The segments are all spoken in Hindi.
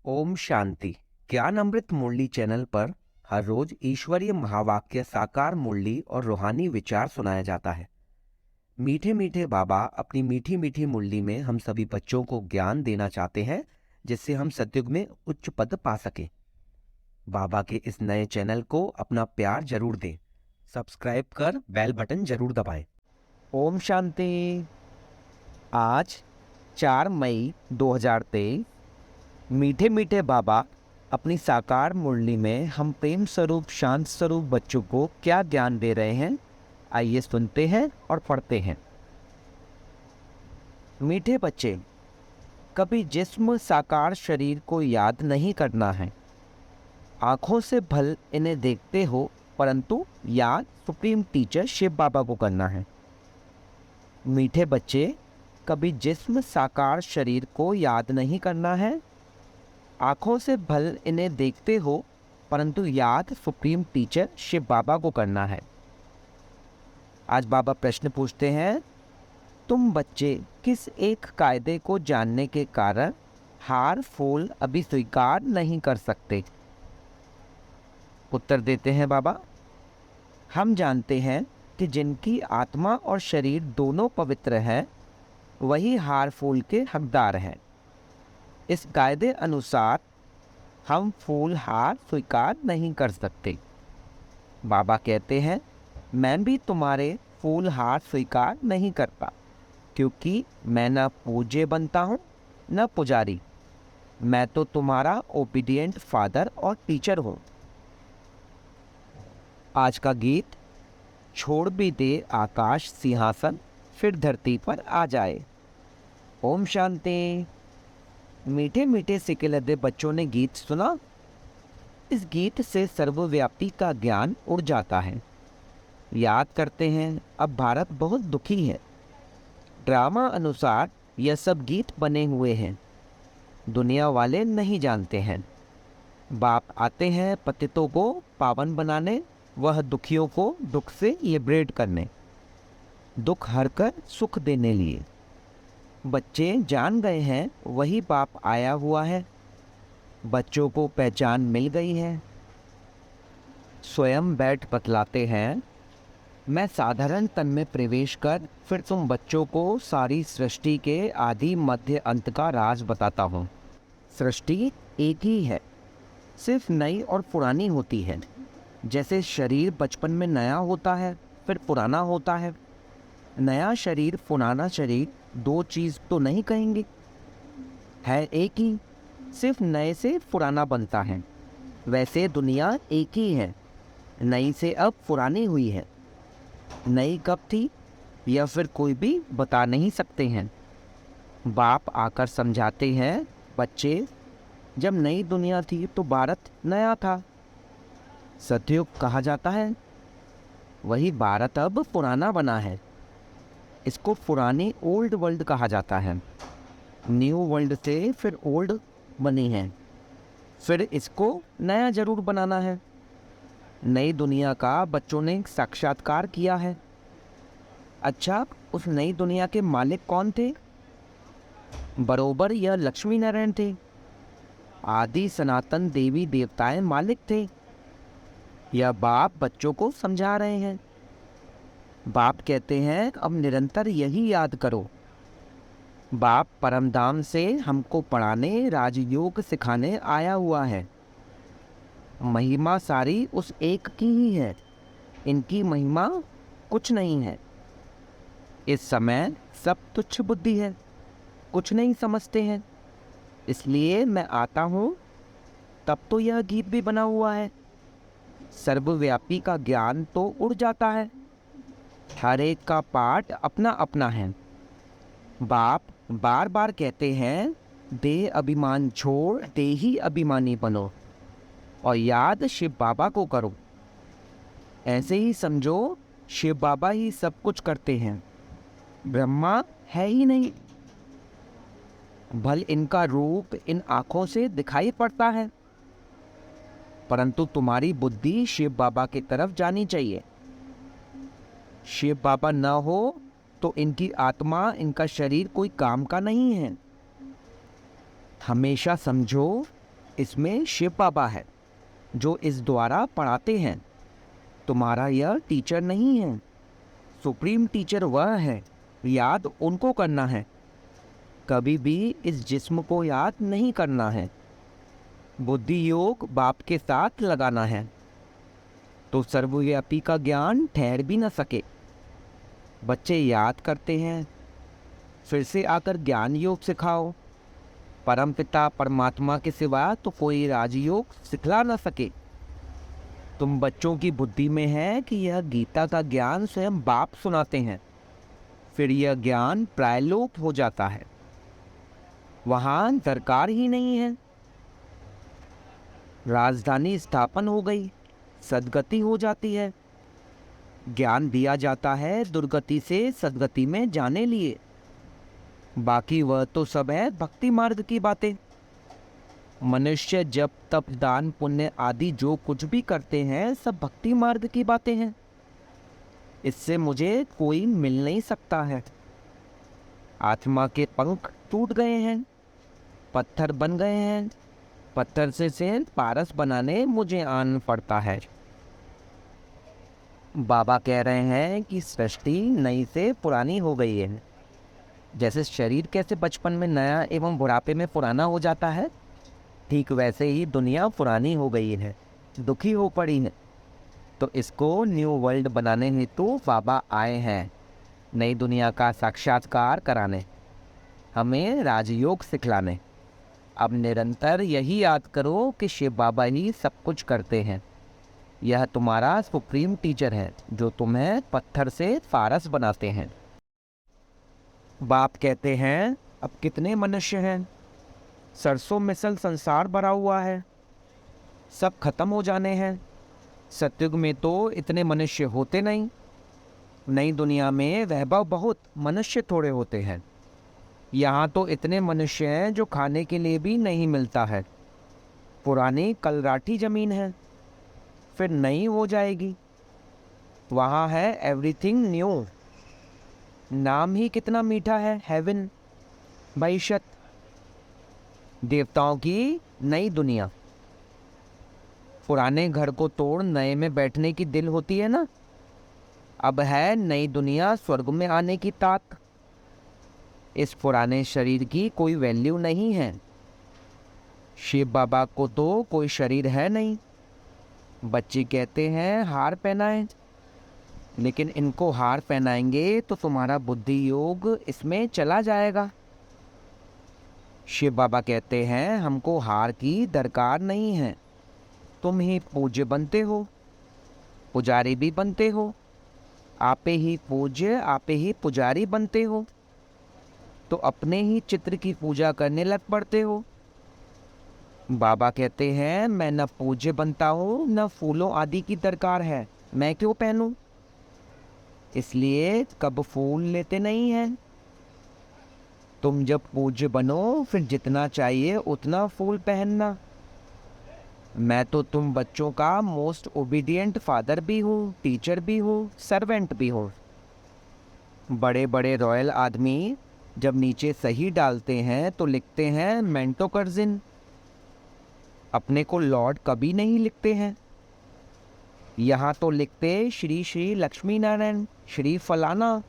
ओम शांति। ज्ञान अमृत मुरली चैनल पर हर रोज ईश्वरीय महावाक्य, साकार मुरली और रूहानी विचार सुनाया जाता है। मीठे मीठे बाबा अपनी मीठी मीठी मुरली में हम सभी बच्चों को ज्ञान देना चाहते हैं, जिससे हम सतयुग में उच्च पद पा सकें। बाबा के इस नए चैनल को अपना प्यार जरूर दें, सब्सक्राइब कर बेल बटन जरूर दबाएं। ओम शांति। आज 4 मई 2023 मीठे मीठे बाबा अपनी साकार मुरली में हम प्रेम स्वरूप शांत स्वरूप बच्चों को क्या ज्ञान दे रहे हैं, आइए सुनते हैं और पढ़ते हैं। मीठे बच्चे, कभी जिस्म साकार शरीर को याद नहीं करना है। आँखों से भल इन्हें देखते हो, परंतु याद सुप्रीम टीचर शिव बाबा को करना है। मीठे बच्चे, कभी जिस्म साकार शरीर को याद नहीं करना है। आँखों से भल इन्हें देखते हो, परंतु याद सुप्रीम टीचर शिव बाबा को करना है। आज बाबा प्रश्न पूछते हैं, तुम बच्चे किस एक कायदे को जानने के कारण हार फूल अभी स्वीकार नहीं कर सकते? उत्तर देते हैं बाबा, हम जानते हैं कि जिनकी आत्मा और शरीर दोनों पवित्र हैं, वही हार फूल के हकदार हैं। इस कायदे अनुसार हम फूल हार स्वीकार नहीं कर सकते। बाबा कहते हैं, मैं भी तुम्हारे फूल हार स्वीकार नहीं करता, क्योंकि मैं न पूज्य बनता हूँ न पुजारी। मैं तो तुम्हारा ओबीडिएंट फादर और टीचर हूँ। आज का गीत, छोड़ भी दे आकाश सिंहासन, फिर धरती पर आ जाए। ओम शांति। मीठे मीठे सिके लदे बच्चों ने गीत सुना। इस गीत से सर्वव्यापी का ज्ञान उड़ जाता है। याद करते हैं, अब भारत बहुत दुखी है। ड्रामा अनुसार यह सब गीत बने हुए हैं, दुनिया वाले नहीं जानते हैं। बाप आते हैं पतितों को पावन बनाने, वह दुखियों को दुख से लिबरेट करने, दुख हरकर सुख देने लिए। बच्चे जान गए हैं वही बाप आया हुआ है। बच्चों को पहचान मिल गई है। स्वयं बैठ बतलाते हैं, मैं साधारण तन में प्रवेश कर फिर तुम बच्चों को सारी सृष्टि के आदि मध्य अंत का राज बताता हूँ। सृष्टि एक ही है, सिर्फ नई और पुरानी होती है। जैसे शरीर बचपन में नया होता है, फिर पुराना होता है। नया शरीर पुराना शरीर दो चीज़ तो नहीं कहेंगे, है एक ही, सिर्फ नए से पुराना बनता है। वैसे दुनिया एक ही है, नई से अब पुरानी हुई है। नई कब थी या फिर कोई भी बता नहीं सकते हैं। बाप आकर समझाते हैं, बच्चे जब नई दुनिया थी तो भारत नया था, सतयुग कहा जाता है। वही भारत अब पुराना बना है। इसको पुरानी ओल्ड वर्ल्ड कहा जाता है। न्यू वर्ल्ड से फिर ओल्ड बनी है, फिर इसको नया जरूर बनाना है। नई दुनिया का बच्चों ने साक्षात्कार किया है। अच्छा, उस नई दुनिया के मालिक कौन थे? बरोबर यह लक्ष्मी नारायण थे। आदि सनातन देवी देवताएं मालिक थे। यह बाप बच्चों को समझा रहे हैं। बाप कहते हैं, अब निरंतर यही याद करो। बाप परमधाम से हमको पढ़ाने, राजयोग सिखाने आया हुआ है। महिमा सारी उस एक की ही है, इनकी महिमा कुछ नहीं है। इस समय सब तुच्छ बुद्धि है, कुछ नहीं समझते हैं। इसलिए मैं आता हूँ, तब तो यह गीत भी बना हुआ है। सर्वव्यापी का ज्ञान तो उड़ जाता है। हर एक का पाठ अपना अपना है। बाप बार बार कहते हैं, देह अभिमान छोड़ दे ही अभिमानी बनो और याद शिव बाबा को करो। ऐसे ही समझो, शिव बाबा ही सब कुछ करते हैं, ब्रह्मा है ही नहीं। भल इनका रूप इन आँखों से दिखाई पड़ता है, परंतु तुम्हारी बुद्धि शिव बाबा की तरफ जानी चाहिए। शिव बाबा न हो तो इनकी आत्मा, इनका शरीर कोई काम का नहीं है। हमेशा समझो, इसमें शिव बाबा है जो इस द्वारा पढ़ाते हैं। तुम्हारा यह टीचर नहीं है। सुप्रीम टीचर वह है, याद उनको करना है। कभी भी इस जिस्म को याद नहीं करना है। बुद्धि योग बाप के साथ लगाना है तो सर्वव्यापी का ज्ञान ठहर भी न सके। बच्चे याद करते हैं, फिर से आकर ज्ञान योग सिखाओ। परमपिता परमात्मा के सिवा तो कोई राजयोग सिखला न सके। तुम बच्चों की बुद्धि में है कि यह गीता का ज्ञान स्वयं बाप सुनाते हैं, फिर यह ज्ञान प्रायलोप हो जाता है, वहाँ दरकार ही नहीं है। राजधानी स्थापन हो गई, सदगति हो जाती है। ज्ञान दिया जाता है दुर्गति से सदगति में जाने लिए। बाकी वह तो सब है भक्ति मार्ग की बातें। मनुष्य जप तप दान पुण्य आदि जो कुछ भी करते हैं सब भक्ति मार्ग की बातें हैं। इससे मुझे कोई मिल नहीं सकता है। आत्मा के पंख टूट गए हैं, पत्थर बन गए हैं। पत्थर से पारस बनाने मुझे आना पड़ता है। बाबा कह रहे हैं कि सृष्टि नई से पुरानी हो गई है। जैसे शरीर कैसे बचपन में नया एवं बुढ़ापे में पुराना हो जाता है, ठीक वैसे ही दुनिया पुरानी हो गई है, दुखी हो पड़ी है। तो इसको न्यू वर्ल्ड बनाने हेतु बाबा आए हैं, नई दुनिया का साक्षात्कार कराने, हमें राजयोग सिखलाने। अब निरंतर यही याद करो कि शिव बाबा ही सब कुछ करते हैं। यह तुम्हारा सुप्रीम टीचर है जो तुम्हें पत्थर से फारस बनाते हैं। बाप कहते हैं अब कितने मनुष्य हैं, सरसों मिसल संसार भरा हुआ है, सब खत्म हो जाने हैं। सतयुग में तो इतने मनुष्य होते नहीं। नई दुनिया में वैभव बहुत, मनुष्य थोड़े होते हैं। यहाँ तो इतने मनुष्य हैं जो खाने के लिए भी नहीं मिलता है। पुरानी कलराठी जमीन है, फिर नई हो जाएगी। वहाँ है एवरीथिंग न्यू। नाम ही कितना मीठा है, हेवन, भविष्यत, देवताओं की नई दुनिया। पुराने घर को तोड़ नए में बैठने की दिल होती है ना। अब है नई दुनिया, स्वर्ग में आने की ताक। इस पुराने शरीर की कोई वैल्यू नहीं है। शिव बाबा को तो कोई शरीर है नहीं। बच्चे कहते हैं हार पहनाएं, लेकिन इनको हार पहनाएंगे तो तुम्हारा बुद्धि योग इसमें चला जाएगा। शिव बाबा कहते हैं हमको हार की दरकार नहीं है। तुम ही पूज्य बनते हो, पुजारी भी बनते हो। आपे ही पूज्य आपे ही पुजारी बनते हो, तो अपने ही चित्र की पूजा करने लग पड़ते हो। बाबा कहते हैं मैं न पूज्य बनता हूँ न फूलों आदि की दरकार है, मैं क्यों पहनूं। इसलिए कब फूल लेते नहीं हैं। तुम जब पूज्य बनो फिर जितना चाहिए उतना फूल पहनना। मैं तो तुम बच्चों का मोस्ट ओबीडियंट फादर भी हूँ, टीचर भी हूँ, सर्वेंट भी हूँ। बड़े बड़े रॉयल आदमी जब नीचे सही डालते हैं तो लिखते हैं मेंटो कर्जिन। अपने को लॉर्ड कभी नहीं लिखते हैं। यहाँ तो लिखते श्री श्री लक्ष्मी नारायण, श्री फलाना,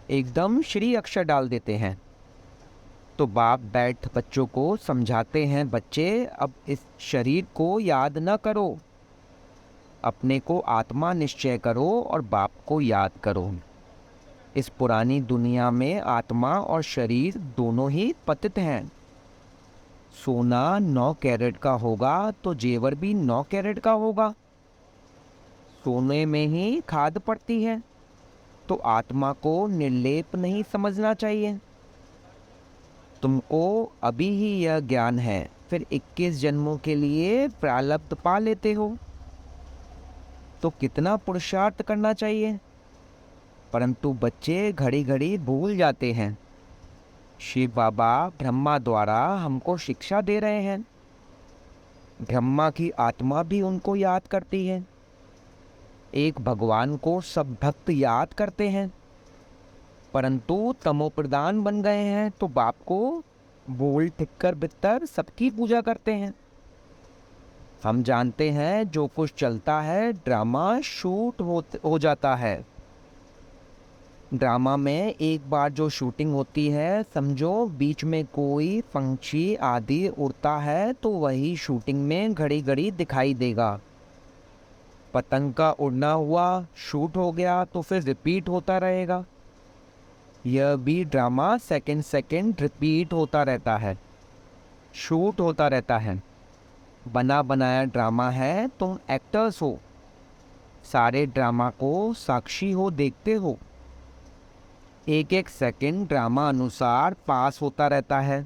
एकदम श्री अक्षर डाल देते हैं। तो बाप बैठ बच्चों को समझाते हैं, बच्चे अब इस शरीर को याद न करो, अपने को आत्मा निश्चय करो और बाप को याद करो। इस पुरानी दुनिया में आत्मा और शरीर दोनों ही पतित हैं। सोना 9 कैरेट का होगा तो जेवर भी 9 कैरेट का होगा। सोने में ही खाद पड़ती है, तो आत्मा को निर्लेप नहीं समझना चाहिए। तुमको अभी ही यह ज्ञान है, फिर 21 जन्मों के लिए प्रारब्ध पा लेते हो, तो कितना पुरुषार्थ करना चाहिए। परंतु बच्चे घड़ी घड़ी भूल जाते हैं। शिव बाबा ब्रह्मा द्वारा हमको शिक्षा दे रहे हैं। ब्रह्मा की आत्मा भी उनको याद करती है। एक भगवान को सब भक्त याद करते हैं, परंतु तमोप्रधान बन गए हैं तो बाप को बोल ठिक्कर बित्तर सबकी पूजा करते हैं। हम जानते हैं जो कुछ चलता है ड्रामा शूट हो जाता है। ड्रामा में एक बार जो शूटिंग होती है, समझो बीच में कोई पंछी आदि उड़ता है तो वही शूटिंग में घड़ी घड़ी दिखाई देगा। पतंग का उड़ना हुआ, शूट हो गया तो फिर रिपीट होता रहेगा। यह भी ड्रामा सेकंड सेकंड रिपीट होता रहता है, शूट होता रहता है। बना बनाया ड्रामा है, तुम एक्टर्स हो, सारे ड्रामा को साक्षी हो, देखते हो। एक एक सेकंड ड्रामा अनुसार पास होता रहता है।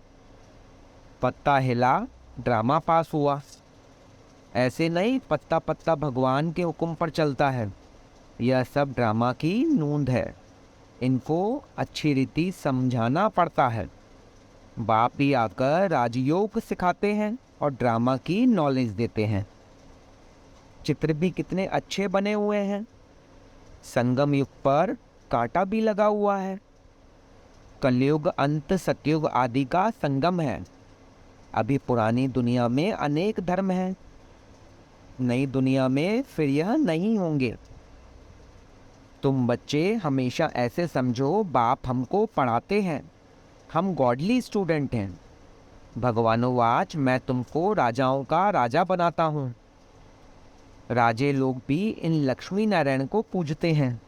पत्ता हिला, ड्रामा पास हुआ। ऐसे नहीं पत्ता पत्ता भगवान के हुक्म पर चलता है। यह सब ड्रामा की नूंद है, इनको अच्छी रीति समझाना पड़ता है। बाप ही आकर राजयोग सिखाते हैं और ड्रामा की नॉलेज देते हैं। चित्र भी कितने अच्छे बने हुए हैं। संगम युग पर कांटा भी लगा हुआ है। कलयुग अंत सतयुग आदि का संगम है। अभी पुरानी दुनिया में अनेक धर्म हैं, नई दुनिया में फिर यह नहीं होंगे। तुम बच्चे हमेशा ऐसे समझो, बाप हमको पढ़ाते हैं, हम गॉडली स्टूडेंट हैं। भगवानोवाच, मैं तुमको राजाओं का राजा बनाता हूँ। राजे लोग भी इन लक्ष्मी नारायण को पूजते हैं,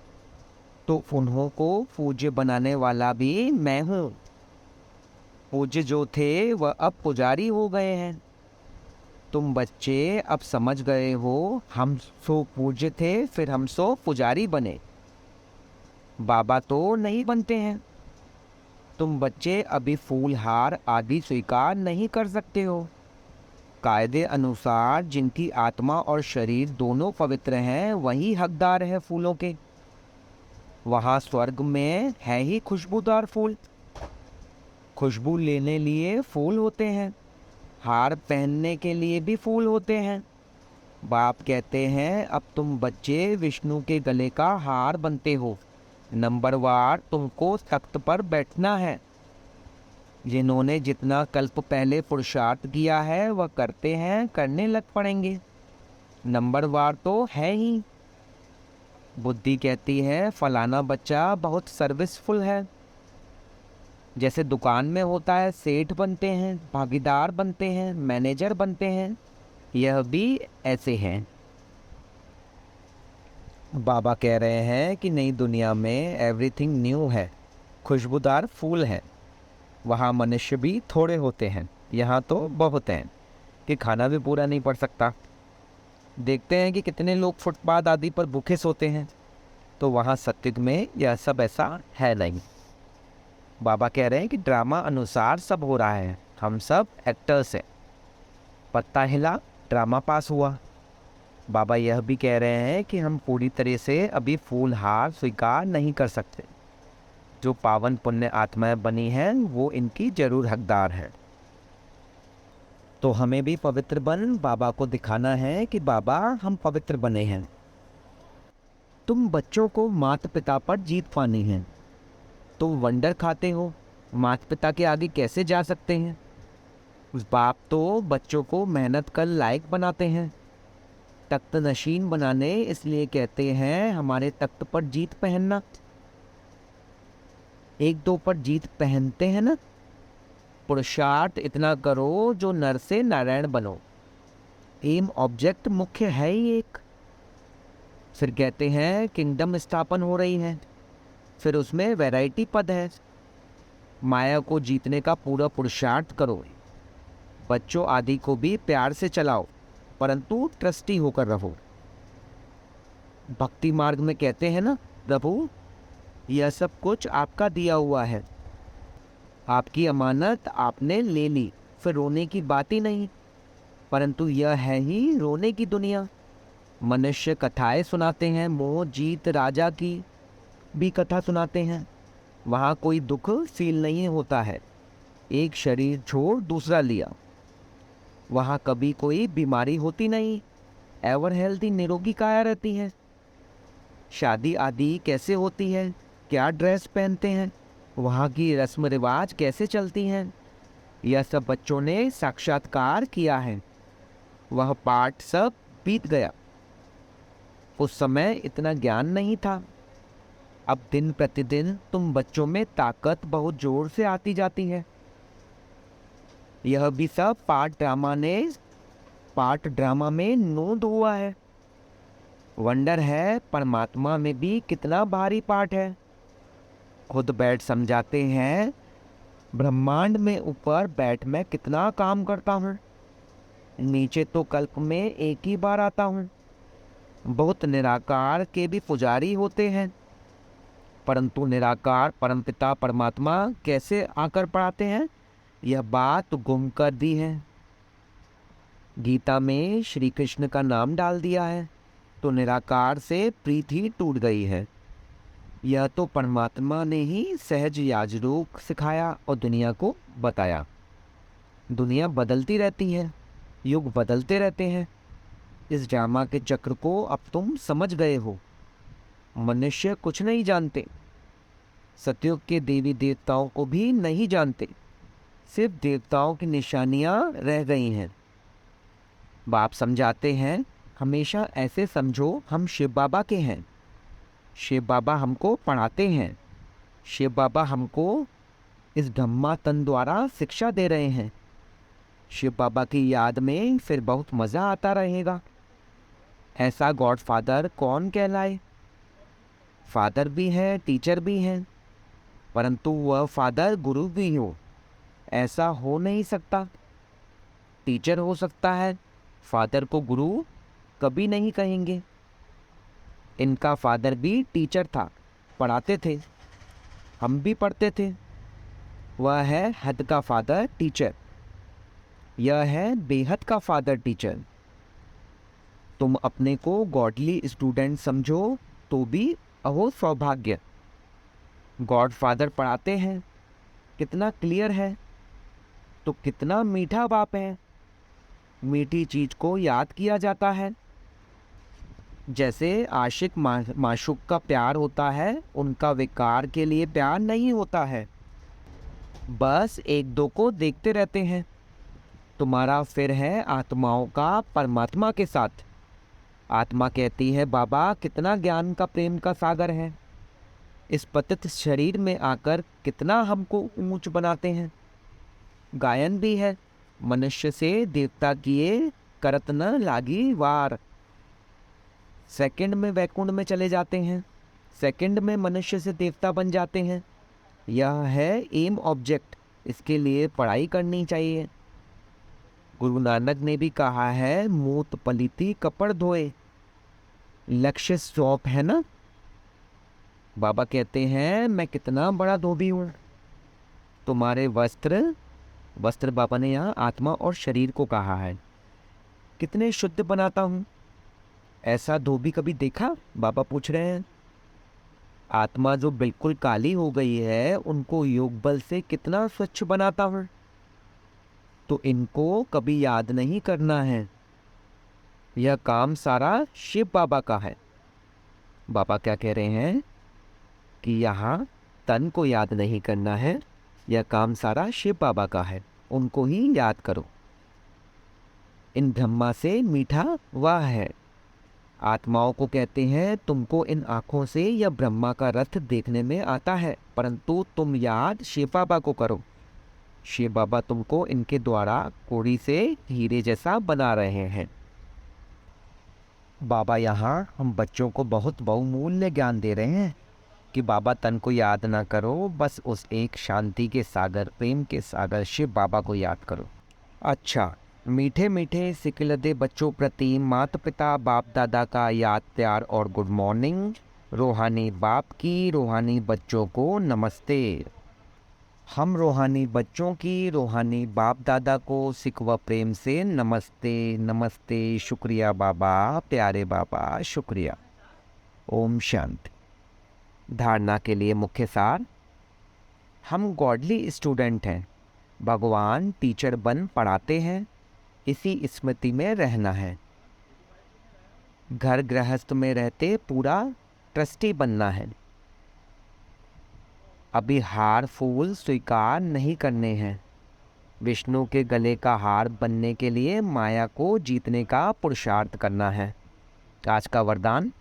तो उन्हों को पूज्य बनाने वाला भी मैं हूँ। पूज्य जो थे वह अब पुजारी हो गए हैं। तुम बच्चे अब समझ गए हो, हम सो पूज्य थे फिर हम सो पुजारी बने, बाबा तो नहीं बनते हैं। तुम बच्चे अभी फूल हार आदि स्वीकार नहीं कर सकते हो। कायदे अनुसार जिनकी आत्मा और शरीर दोनों पवित्र हैं वही हकदार है फूलों के। वहाँ स्वर्ग में है ही खुशबूदार फूल। खुशबू लेने लिए फूल होते हैं, हार पहनने के लिए भी फूल होते हैं। बाप कहते हैं अब तुम बच्चे विष्णु के गले का हार बनते हो। नंबरवार तुमको तख्त पर बैठना है। जिन्होंने जितना कल्प पहले पुरुषार्थ किया है वह करते हैं, करने लग पड़ेंगे। नंबरवार तो है ही। बुद्धि कहती है फलाना बच्चा बहुत सर्विसफुल है। जैसे दुकान में होता है, सेठ बनते हैं, भागीदार बनते हैं, मैनेजर बनते हैं, यह भी ऐसे हैं। बाबा कह रहे हैं कि नई दुनिया में एवरीथिंग न्यू है, खुशबूदार फूल है। वहाँ मनुष्य भी थोड़े होते हैं, यहाँ तो बहुत हैं कि खाना भी पूरा नहीं पड़ सकता। देखते हैं कि कितने लोग फुटपाथ आदि पर भूखे सोते हैं। तो वहाँ सत्युग में यह सब ऐसा है नहीं। बाबा कह रहे हैं कि ड्रामा अनुसार सब हो रहा है, हम सब एक्टर्स हैं। पत्ता हिला, ड्रामा पास हुआ। बाबा यह भी कह रहे हैं कि हम पूरी तरह से अभी फूल हार स्वीकार नहीं कर सकते। जो पावन पुण्य आत्माएं बनी हैं वो इनकी जरूर हकदार है। तो हमें भी पवित्र बन बाबा को दिखाना है कि बाबा हम पवित्र बने हैं। तुम बच्चों को माता पिता पर जीत पानी है। तुम वंडर खाते हो, माता पिता के आगे कैसे जा सकते हैं। उस बाप तो बच्चों को मेहनत कर लायक बनाते हैं, तख्त नशीन बनाने, इसलिए कहते हैं हमारे तख्त पर जीत पहनना। एक दो पर जीत पहनते हैं ना। पुरुषार्थ इतना करो जो नर से नारायण बनो। एम ऑब्जेक्ट मुख्य है ही एक। फिर कहते हैं किंगडम स्थापन हो रही है, फिर उसमें वैरायटी पद है। माया को जीतने का पूरा पुरुषार्थ करो। बच्चों आदि को भी प्यार से चलाओ, परंतु ट्रस्टी होकर रहो। भक्ति मार्ग में कहते हैं ना, प्रभु यह सब कुछ आपका दिया हुआ है, आपकी अमानत आपने ले ली, फिर रोने की बात ही नहीं। परंतु यह है ही रोने की दुनिया। मनुष्य कथाएं सुनाते हैं, मोह जीत राजा की भी कथा सुनाते हैं। वहाँ कोई दुख फील नहीं होता है। एक शरीर छोड़ दूसरा लिया, वहाँ कभी कोई बीमारी होती नहीं, एवर हेल्थी निरोगी काया रहती है। शादी आदि कैसे होती है, क्या ड्रेस पहनते हैं, वहाँ की रस्म रिवाज कैसे चलती हैं, यह सब बच्चों ने साक्षात्कार किया है। वह पाठ सब बीत गया। उस समय इतना ज्ञान नहीं था। अब दिन प्रतिदिन तुम बच्चों में ताकत बहुत जोर से आती जाती है। यह भी सब पाठ ड्रामा में नोंद हुआ है। वंडर है परमात्मा में भी कितना भारी पाठ है। खुद बैठ समझाते हैं ब्रह्मांड में ऊपर बैठ मैं कितना काम करता हूँ। नीचे तो कल्प में एक ही बार आता हूँ। बहुत निराकार के भी पुजारी होते हैं, परंतु निराकार परमपिता परमात्मा कैसे आकर पढ़ाते हैं, यह बात गुम कर दी है। गीता में श्री कृष्ण का नाम डाल दिया है तो निराकार से प्रीति ही टूट गई है। यह तो परमात्मा ने ही सहज याजरूप सिखाया और दुनिया को बताया। दुनिया बदलती रहती है, युग बदलते रहते हैं। इस ड्रामा के चक्र को अब तुम समझ गए हो। मनुष्य कुछ नहीं जानते, सतयुग के देवी देवताओं को भी नहीं जानते। सिर्फ देवताओं की निशानियां रह गई हैं। बाप समझाते हैं हमेशा ऐसे समझो हम शिव बाबा के हैं। शिव बाबा हमको पढ़ाते हैं। शिव बाबा हमको इस ब्रह्मा तन द्वारा शिक्षा दे रहे हैं। शिव बाबा की याद में फिर बहुत मज़ा आता रहेगा। ऐसा गॉड फादर कौन कहलाए? फादर भी है, टीचर भी हैं, परंतु वह फादर गुरु भी हो, ऐसा हो नहीं सकता। टीचर हो सकता है, फादर को गुरु कभी नहीं कहेंगे। इनका फादर भी टीचर था, पढ़ाते थे, हम भी पढ़ते थे। वह है हद का फादर टीचर, यह है बेहद का फादर टीचर। तुम अपने को गॉडली स्टूडेंट समझो तो भी अहो सौभाग्य। गॉड फादर पढ़ाते हैं, कितना क्लियर है, तो कितना मीठा बाप है। मीठी चीज को याद किया जाता है। जैसे आशिक माशूक का प्यार होता है, उनका विकार के लिए प्यार नहीं होता है, बस एक दो को देखते रहते हैं। तुम्हारा फिर है आत्माओं का परमात्मा के साथ। आत्मा कहती है बाबा कितना ज्ञान का प्रेम का सागर है। इस पतित शरीर में आकर कितना हमको ऊंच बनाते हैं। गायन भी है, मनुष्य से देवता किए करत न लागी वार। सेकंड में वैकुंठ में चले जाते हैं, सेकंड में मनुष्य से देवता बन जाते हैं। यह है एम ऑब्जेक्ट, इसके लिए पढ़ाई करनी चाहिए। गुरु नानक ने भी कहा है मूत पलीती कपड़ धोए, लक्ष्य सौंप है ना। बाबा कहते हैं मैं कितना बड़ा धोबी हूँ। तुम्हारे वस्त्र बाबा ने यहाँ आत्मा और शरीर को कहा है, कितने शुद्ध बनाता हूँ। ऐसा धोबी कभी देखा? बाबा पूछ रहे हैं। आत्मा जो बिल्कुल काली हो गई है, उनको योग बल से कितना स्वच्छ बनाता हूँ। तो इनको कभी याद नहीं करना है, यह काम सारा शिव बाबा का है। बाबा क्या कह रहे हैं कि यहाँ तन को याद नहीं करना है, यह काम सारा शिव बाबा का है, उनको ही याद करो। इन ब्रह्मा से मीठा वह है। आत्माओं को कहते हैं तुमको इन आँखों से यह ब्रह्मा का रथ देखने में आता है, परंतु तुम याद शिव बाबा को करो। शिव बाबा तुमको इनके द्वारा कोड़ी से हीरे जैसा बना रहे हैं। बाबा यहाँ हम बच्चों को बहुत बहुमूल्य ज्ञान दे रहे हैं कि बाबा तन को याद ना करो, बस उस एक शांति के सागर, प्रेम के सागर शिव बाबा को याद करो। अच्छा, मीठे मीठे सिकिलदे बच्चों प्रति माता पिता बाप दादा का याद प्यार और गुड मॉर्निंग। रूहानी बाप की रूहानी बच्चों को नमस्ते। हम रूहानी बच्चों की रूहानी बाप दादा को सिकवा प्रेम से नमस्ते नमस्ते। शुक्रिया बाबा, प्यारे बाबा, शुक्रिया। ओम शांति। धारणा के लिए मुख्य सार। हम गॉडली स्टूडेंट हैं, भगवान टीचर बन पढ़ाते हैं, इसी स्मृति में रहना है। घर गृहस्थ में रहते पूरा ट्रस्टी बनना है। अभी हार फूल स्वीकार नहीं करने हैं। विष्णु के गले का हार बनने के लिए माया को जीतने का पुरुषार्थ करना है। आज का वरदान,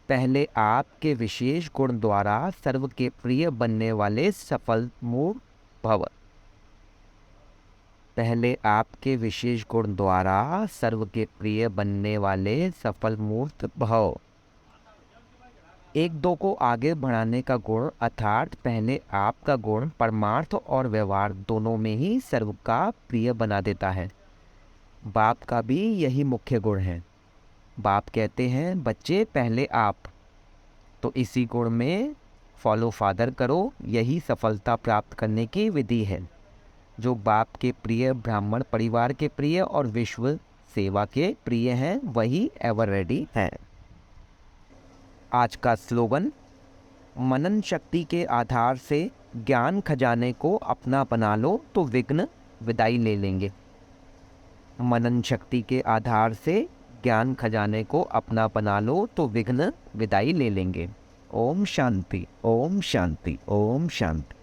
पहले आपके विशेष गुण द्वारा सर्व के प्रिय बनने वाले सफल मूर्त भव। पहले आपके विशेष गुण द्वारा सर्व के प्रिय बनने वाले सफल मूर्त भव। एक दो को आगे बढ़ाने का गुण, अर्थात पहले आपका गुण परमार्थ और व्यवहार दोनों में ही सर्व का प्रिय बना देता है। बाप का भी यही मुख्य गुण है। बाप कहते हैं, बच्चे पहले आप, तो इसी गुण में फॉलो फादर करो, यही सफलता प्राप्त करने की विधि है। जो बाप के प्रिय, ब्राह्मण परिवार के प्रिय और विश्व सेवा के प्रिय हैं, वही एवर रेडी हैं। आज का स्लोगन, मनन शक्ति के आधार से ज्ञान खजाने को अपना बना लो तो विघ्न विदाई ले लेंगे। मनन शक्ति के आधार से ज्ञान खजाने को अपना बना लो तो विघ्न विदाई ले लेंगे। ओम शांति, ओम शांति, ओम शांति।